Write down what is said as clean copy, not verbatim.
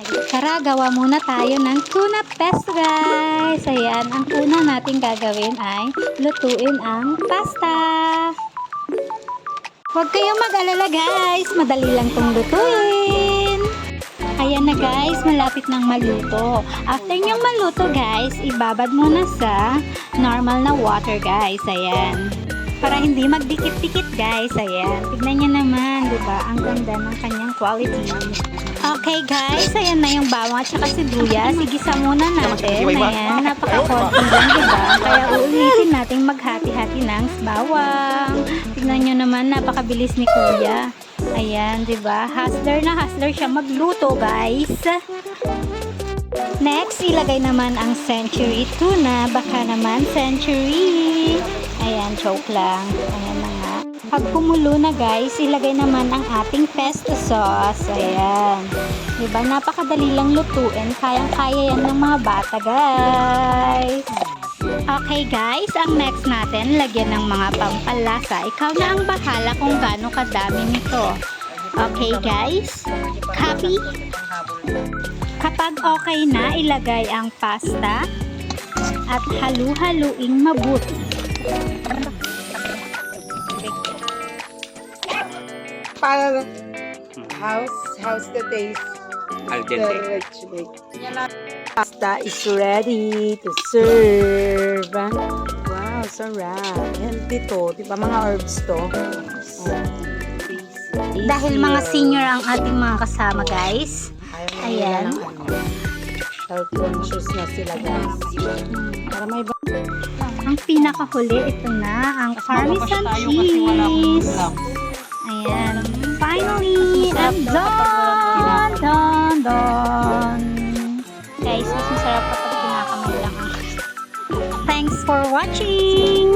Tara, gawa muna tayo ng tuna pesto, guys. Ayan, ang una natin gagawin ay lutuin ang pasta. Huwag kayong mag-alala, guys. Madali lang tong lutuin. Ayan na, guys. Malapit nang maluto. After nyong maluto, guys, ibabad muna sa normal na water, guys. Ayan. Para hindi magdikit-dikit, guys. Ayan. Tignan nyo naman, diba? Ang ganda ng kanyang quality. Okay, guys. Ayan na yung bawang at saka sibuyas. Igisa muna natin. Ayan. Napaka-konti lang, diba? Kaya uulitin natin maghati-hati ng bawang. Tignan nyo naman, napakabilis ni Kuya. Ayan, diba? Hustler na hustler siya magluto, guys. Next, ilagay naman ang century tuna. Baka naman century. Ayan, joke lang. Ayan na nga. Pag kumulo na, guys, ilagay naman ang ating pesto sauce. Ayan. Diba? Napakadali lang lutuin. Kayang-kaya yan ng mga bata, guys. Okay, guys. Ang next natin, lagyan ng mga pampalasa. Ikaw na ang bahala kung gaano kadami nito. Okay, guys. Copy. Kapag okay na, ilagay ang pasta at halu-haluing mabuti. Para how's the taste? Al The dente. rich bake. Pasta is ready to serve. Wow, sarap. Healthy to. Diba mga herbs to? Dahil mga senior ang ating mga kasama, guys. Ayan. Health conscious na sila, guys. Para may Ang pinakahuli, ito na, ang parmesan cheese. Ayan. Finally, I'm done! Done! Guys, mas masarap kapag kinakamay lang. Thanks for watching!